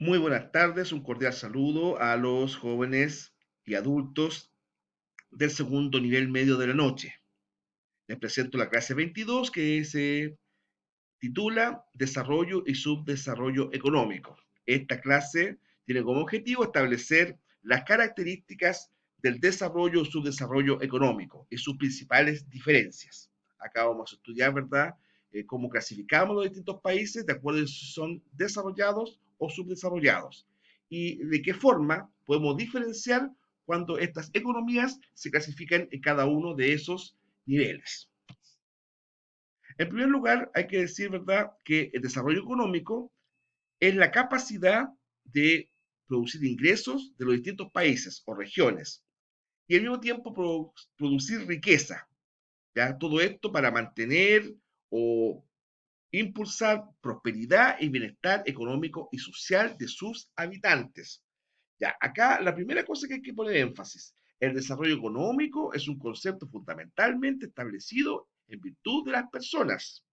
Muy buenas tardes, un cordial saludo a los jóvenes y adultos del segundo nivel medio de la noche. Les presento la clase 22 que se titula Desarrollo y Subdesarrollo Económico. Esta clase tiene como objetivo establecer las características del desarrollo y subdesarrollo económico y sus principales diferencias. Acá vamos a estudiar, ¿verdad?, cómo clasificamos los distintos países de acuerdo a si son desarrollados o subdesarrollados y de qué forma podemos diferenciar cuando estas economías se clasifican en cada uno de esos niveles. En primer lugar, hay que decir, ¿verdad?, que el desarrollo económico es la capacidad de producir ingresos de los distintos países o regiones y al mismo tiempo producir riqueza. ¿Ya? Todo esto para mantener o impulsar prosperidad y bienestar económico y social de sus habitantes. Ya, acá la primera cosa que hay que poner énfasis, el desarrollo económico es un concepto fundamentalmente establecido en virtud de las personas.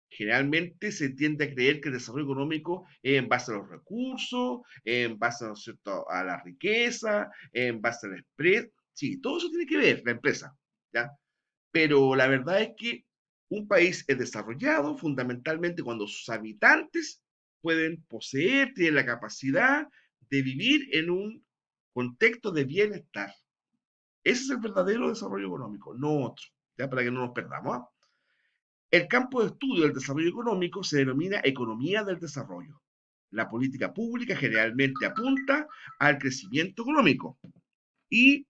Generalmente se tiende a creer que el desarrollo económico es en base a los recursos, en base, ¿no es cierto?, a la riqueza, en base al spread. Sí, todo eso tiene que ver la empresa, ¿ya? Pero la verdad es que un país es desarrollado fundamentalmente cuando sus habitantes pueden poseer, tienen la capacidad de vivir en un contexto de bienestar. Ese es el verdadero desarrollo económico, no otro, ¿ya? Para que no nos perdamos, ¿ah? El campo de estudio del desarrollo económico se denomina economía del desarrollo. La política pública generalmente apunta al crecimiento económico y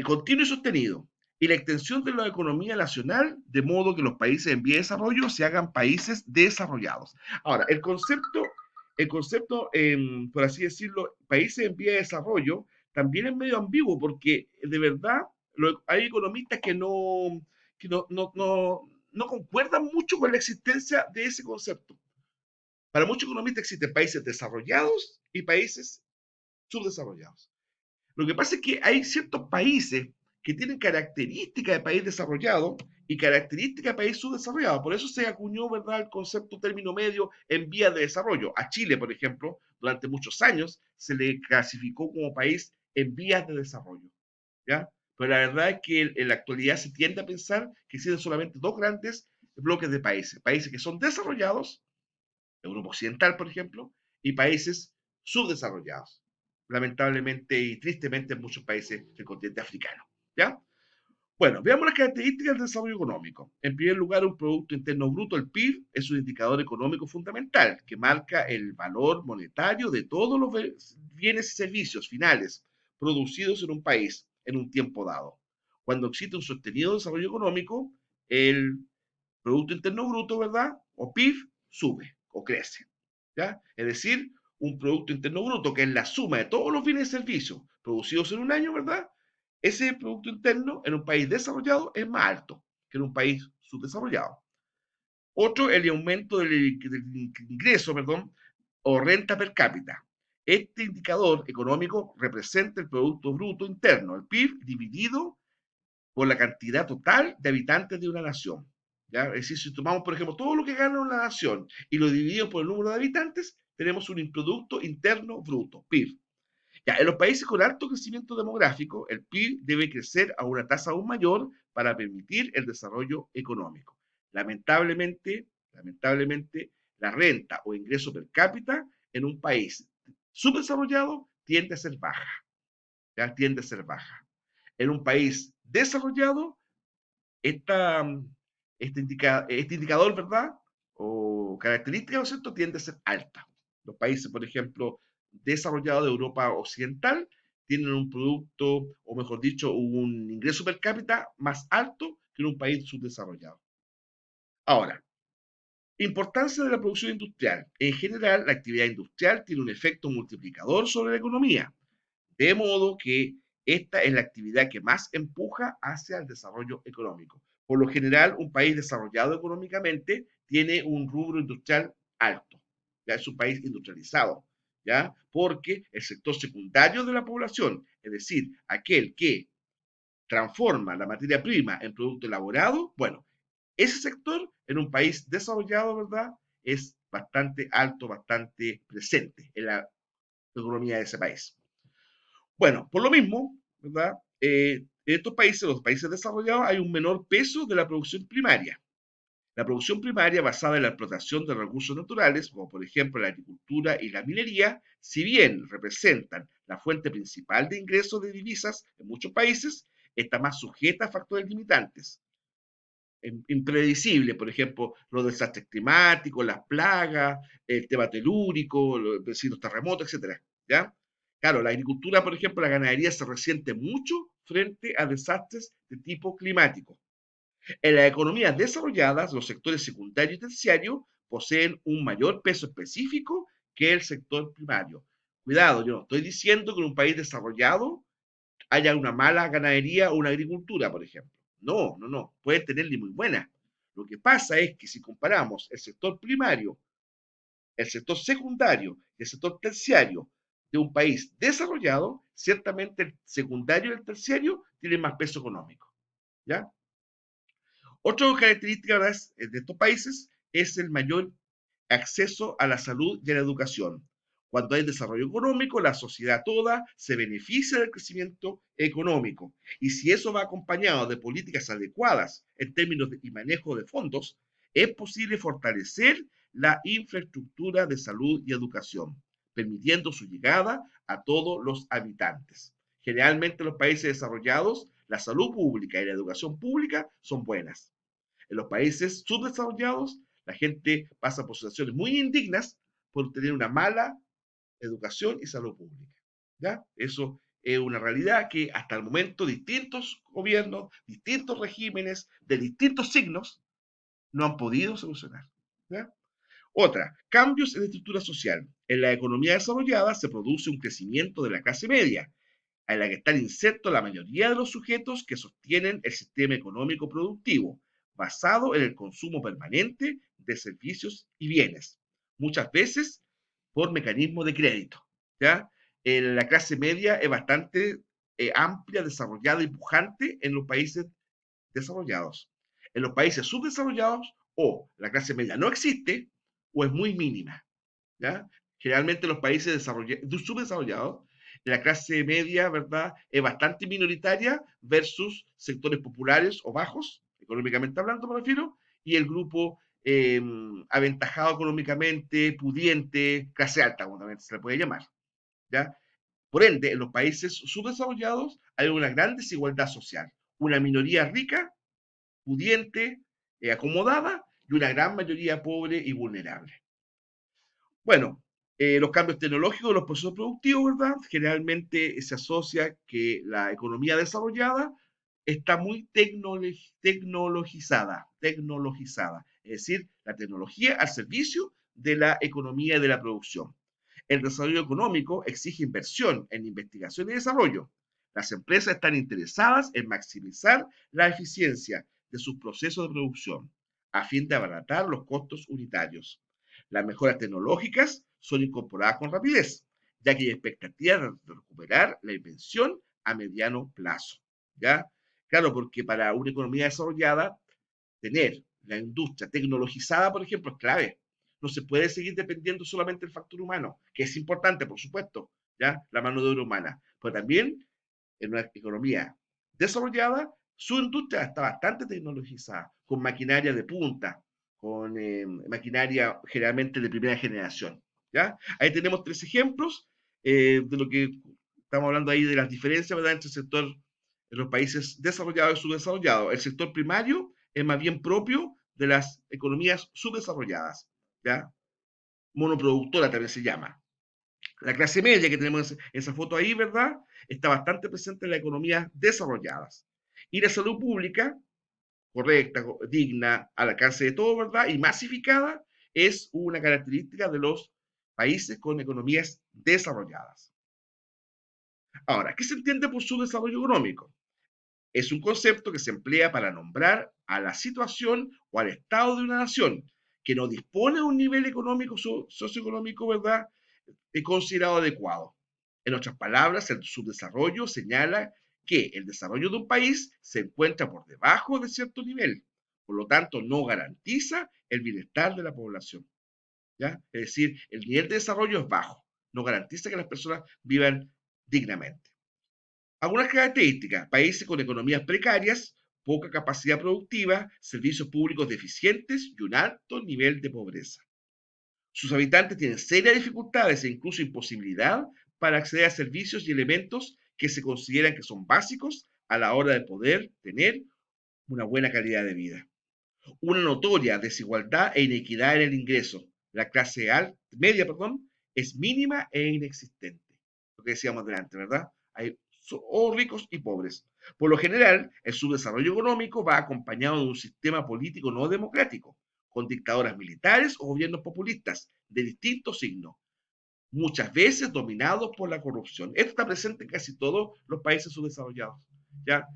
continuo y sostenido y la extensión de la economía nacional de modo que los países en vía de desarrollo se hagan países desarrollados. Ahora, el concepto, por así decirlo, países en vía de desarrollo, también es medio ambiguo porque de verdad hay economistas que no concuerdan mucho con la existencia de ese concepto. Para muchos economistas existen países desarrollados y países subdesarrollados. Lo que pasa es que hay ciertos países que tienen características de país desarrollado y características de país subdesarrollado. Por eso se acuñó, ¿verdad?, el concepto término medio en vías de desarrollo. A Chile, por ejemplo, durante muchos años se le clasificó como país en vías de desarrollo, ¿ya? Pero la verdad es que en la actualidad se tiende a pensar que existen solamente dos grandes bloques de países. Países que son desarrollados, Europa Occidental, por ejemplo, y países subdesarrollados, lamentablemente y tristemente en muchos países del continente africano. ¿Ya? Bueno, veamos las características del desarrollo económico. En primer lugar, un Producto Interno Bruto, el PIB, es un indicador económico fundamental que marca el valor monetario de todos los bienes y servicios finales producidos en un país en un tiempo dado. Cuando existe un sostenido desarrollo económico, el Producto Interno Bruto, ¿verdad? O PIB, sube o crece. ¿Ya? Es decir, un Producto Interno Bruto, que es la suma de todos los bienes y servicios producidos en un año, ¿verdad? Ese Producto Interno en un país desarrollado es más alto que en un país subdesarrollado. Otro, el aumento del ingreso, perdón, o renta per cápita. Este indicador económico representa el Producto Bruto Interno, el PIB, dividido por la cantidad total de habitantes de una nación. ¿Ya? Es decir, si tomamos, por ejemplo, todo lo que gana una nación y lo dividimos por el número de habitantes, tenemos un Producto Interno Bruto, PIB. Ya, en los países con alto crecimiento demográfico, el PIB debe crecer a una tasa aún mayor para permitir el desarrollo económico. Lamentablemente, la renta o ingreso per cápita en un país subdesarrollado tiende a ser baja. ¿Ya? Tiende a ser baja. En un país desarrollado, esta, este indicador, ¿verdad? O característica, ¿no es cierto?, tiende a ser alta. Los países, por ejemplo, desarrollados de Europa Occidental tienen un producto, o mejor dicho, un ingreso per cápita más alto que en un país subdesarrollado. Ahora, importancia de la producción industrial. En general, la actividad industrial tiene un efecto multiplicador sobre la economía, de modo que esta es la actividad que más empuja hacia el desarrollo económico. Por lo general, un país desarrollado económicamente tiene un rubro industrial alto, ya es un país industrializado, ¿ya? Porque el sector secundario de la población, es decir, aquel que transforma la materia prima en producto elaborado, bueno, ese sector en un país desarrollado, ¿verdad?, es bastante alto, bastante presente en la economía de ese país. Bueno, por lo mismo, ¿verdad? En estos países, los países desarrollados, hay un menor peso de la producción primaria. La producción primaria basada en la explotación de recursos naturales, como por ejemplo la agricultura y la minería, si bien representan la fuente principal de ingresos de divisas en muchos países, está más sujeta a factores limitantes, impredecibles, por ejemplo, los desastres climáticos, las plagas, el tema telúrico, los vecinos terremotos, etcétera. ¿Ya? Claro, la agricultura, por ejemplo, la ganadería se resiente mucho frente a desastres de tipo climático. En las economías desarrolladas, los sectores secundario y terciario poseen un mayor peso específico que el sector primario. Cuidado, yo no estoy diciendo que en un país desarrollado haya una mala ganadería o una agricultura, por ejemplo. No, no, no, pueden tenerle muy buena. Lo que pasa es que si comparamos el sector primario, el sector secundario y el sector terciario de un país desarrollado, ciertamente el secundario y el terciario tienen más peso económico. ¿Ya? Otra característica de estos países es el mayor acceso a la salud y a la educación. Cuando hay desarrollo económico, la sociedad toda se beneficia del crecimiento económico. Y si eso va acompañado de políticas adecuadas en términos y manejo de fondos, es posible fortalecer la infraestructura de salud y educación, permitiendo su llegada a todos los habitantes. Generalmente en los países desarrollados, la salud pública y la educación pública son buenas. En los países subdesarrollados, la gente pasa por situaciones muy indignas por tener una mala educación y salud pública. ¿Ya? Eso es una realidad que hasta el momento distintos gobiernos, distintos regímenes de distintos signos no han podido solucionar. ¿Ya? Otra, cambios en la estructura social. En la economía desarrollada se produce un crecimiento de la clase media, en la que están insertos la mayoría de los sujetos que sostienen el sistema económico productivo, basado en el consumo permanente de servicios y bienes, muchas veces por mecanismos de crédito. ¿Ya? La clase media es bastante amplia, desarrollada y pujante en los países desarrollados. En los países subdesarrollados, o la clase media no existe, o es muy mínima. ¿Ya? Generalmente en los países subdesarrollados, la clase media, ¿verdad?, es bastante minoritaria versus sectores populares o bajos, económicamente hablando me refiero, y el grupo aventajado económicamente, pudiente, clase alta, como también se le puede llamar. ¿Ya? Por ende, en los países subdesarrollados hay una gran desigualdad social, una minoría rica, pudiente, acomodada, y una gran mayoría pobre y vulnerable. Bueno, los cambios tecnológicos, los procesos productivos, ¿verdad? Generalmente se asocia que la economía desarrollada está muy tecnologizada, es decir, la tecnología al servicio de la economía y de la producción. El desarrollo económico exige inversión en investigación y desarrollo. Las empresas están interesadas en maximizar la eficiencia de sus procesos de producción a fin de abaratar los costos unitarios. Las mejoras tecnológicas son incorporadas con rapidez, ya que hay expectativas de recuperar la inversión a mediano plazo. ¿Ya? Claro, porque para una economía desarrollada, tener la industria tecnologizada, por ejemplo, es clave. No se puede seguir dependiendo solamente del factor humano, que es importante, por supuesto, ¿ya? La mano de obra humana, pero también en una economía desarrollada, su industria está bastante tecnologizada, con maquinaria de punta, con maquinaria generalmente de primera generación. ¿Ya? Ahí tenemos tres ejemplos de lo que estamos hablando ahí de las diferencias, ¿verdad?, entre el sector en los países desarrollados y subdesarrollados. El sector primario es más bien propio de las economías subdesarrolladas, ¿ya? Monoproductora también se llama. La clase media que tenemos en esa foto ahí, ¿verdad?, está bastante presente en las economías desarrolladas. Y la salud pública, correcta, digna, al alcance de todo, ¿verdad?, y masificada, es una característica de los países con economías desarrolladas. Ahora, ¿qué se entiende por subdesarrollo económico? Es un concepto que se emplea para nombrar a la situación o al estado de una nación que no dispone de un nivel económico, socioeconómico, ¿verdad?, considerado adecuado. En otras palabras, el subdesarrollo señala que el desarrollo de un país se encuentra por debajo de cierto nivel, por lo tanto no garantiza el bienestar de la población. ¿ya? Es decir, el nivel de desarrollo es bajo, no garantiza que las personas vivan dignamente. Algunas características: países con economías precarias, poca capacidad productiva, servicios públicos deficientes y un alto nivel de pobreza. Sus habitantes tienen serias dificultades e incluso imposibilidad para acceder a servicios y elementos que se consideran que son básicos a la hora de poder tener una buena calidad de vida. Una notoria desigualdad e inequidad en el ingreso. La clase media, es mínima e inexistente. Lo que decíamos delante, ¿verdad? Hay o ricos y pobres. Por lo general, el subdesarrollo económico va acompañado de un sistema político no democrático, con dictaduras militares o gobiernos populistas de distintos signos, muchas veces dominados por la corrupción. Esto está presente en casi todos los países subdesarrollados. ¿Ya?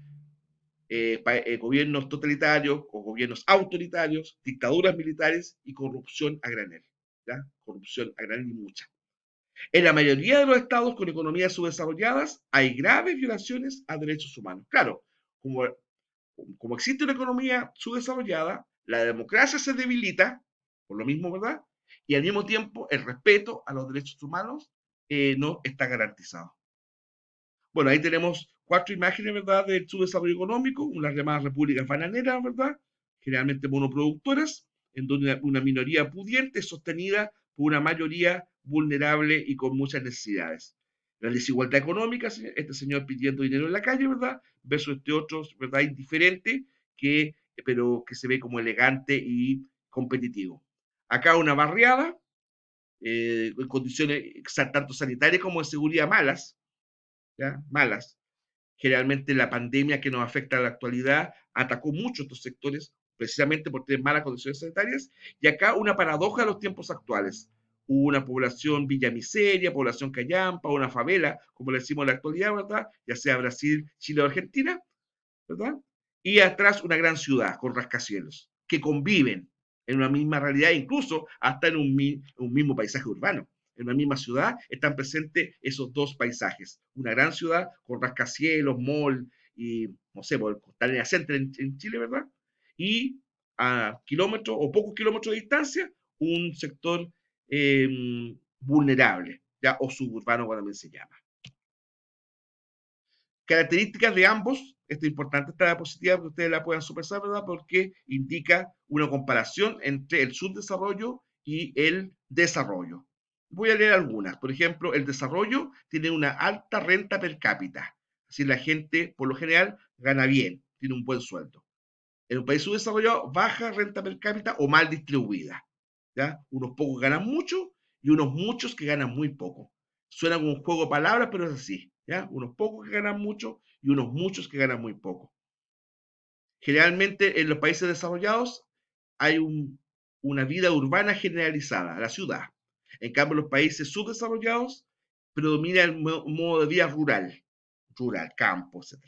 Gobiernos totalitarios o gobiernos autoritarios, dictaduras militares y corrupción a granel. ¿Ya? Corrupción a granel y mucha. En la mayoría de los estados con economías subdesarrolladas hay graves violaciones a derechos humanos. Claro, como, como existe una economía subdesarrollada, la democracia se debilita, por lo mismo, ¿verdad? Y al mismo tiempo el respeto a los derechos humanos no está garantizado. Bueno, ahí tenemos 4 imágenes, ¿verdad?, del subdesarrollo económico, unas llamadas repúblicas bananeras, ¿verdad?, generalmente monoproductoras, en donde una minoría pudiente es sostenida por una mayoría vulnerable y con muchas necesidades. La desigualdad económica, este señor pidiendo dinero en la calle, ¿verdad?, versus este otro, ¿verdad?, indiferente, pero que se ve como elegante y competitivo. Acá una barriada, en condiciones tanto sanitarias como de seguridad malas, ¿ya? Malas. Generalmente la pandemia que nos afecta a la actualidad atacó mucho estos sectores precisamente por tener malas condiciones sanitarias, y acá una paradoja de los tiempos actuales. Una población villamiseria, población callampa, una favela, como le decimos en la actualidad, ¿verdad? Ya sea Brasil, Chile o Argentina, ¿verdad? Y atrás una gran ciudad con rascacielos, que conviven en una misma realidad, incluso hasta en un mismo paisaje urbano. En una misma ciudad están presentes esos dos paisajes. Una gran ciudad con rascacielos, mall y, no sé, por Costanera Center en Chile, ¿verdad? Y a kilómetros o pocos kilómetros de distancia, un sector eh, vulnerable, ¿ya? O suburbano, como también se llama. Características de ambos, esto es importante, esta diapositiva que ustedes la puedan superar, ¿verdad? Porque indica una comparación entre el subdesarrollo y el desarrollo. Voy a leer algunas. Por ejemplo, el desarrollo tiene una alta renta per cápita. Es decir, la gente, por lo general, gana bien, tiene un buen sueldo. En un país subdesarrollado, baja renta per cápita o mal distribuida. ¿Ya? Unos pocos ganan mucho y unos muchos que ganan muy poco. Suena como un juego de palabras, pero es así. ¿Ya? Unos pocos que ganan mucho y unos muchos que ganan muy poco. Generalmente en los países desarrollados hay una vida urbana generalizada, la ciudad. En cambio, en los países subdesarrollados predomina el modo de vida rural, campo, etc.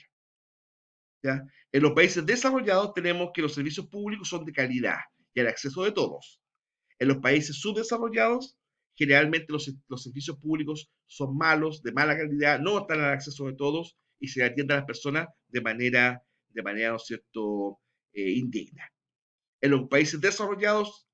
¿Ya? En los países desarrollados tenemos que los servicios públicos son de calidad y al acceso de todos. En los países subdesarrollados, generalmente los servicios públicos son malos, de mala calidad, no están al acceso de todos y se atiende a las personas de manera, ¿no es cierto?, indigna. En los países desarrollados,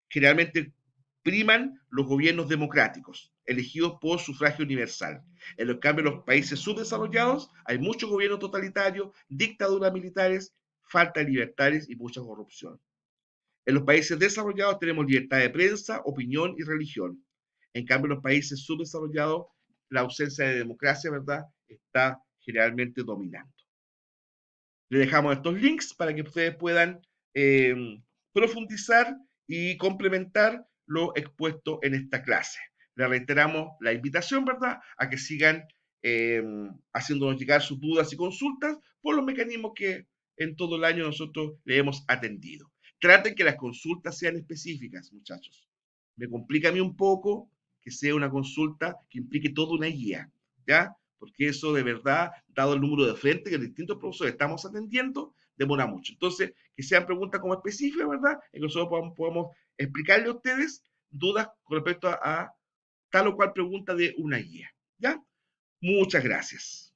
generalmente priman los gobiernos democráticos, elegidos por sufragio universal. En los cambios, en los países subdesarrollados hay mucho gobierno totalitario, dictaduras militares, falta de libertades y mucha corrupción. En los países desarrollados tenemos libertad de prensa, opinión y religión. En cambio, en los países subdesarrollados, la ausencia de democracia, ¿verdad?, está generalmente dominando. Le dejamos estos links para que ustedes puedan eh, profundizar y complementar lo expuesto en esta clase. Le reiteramos la invitación, ¿verdad?, a que sigan eh, haciéndonos llegar sus dudas y consultas por los mecanismos que en todo el año nosotros le hemos atendido. Traten que las consultas sean específicas, muchachos. Me complica a mí un poco que sea una consulta que implique toda una guía, ¿ya? Porque eso de verdad, dado el número de frente que distintos profesores estamos atendiendo, demora mucho. Entonces, que sean preguntas como específicas, ¿verdad? Y que nosotros podamos explicarle a ustedes dudas con respecto a tal o cual pregunta de una guía, ¿ya? Muchas gracias.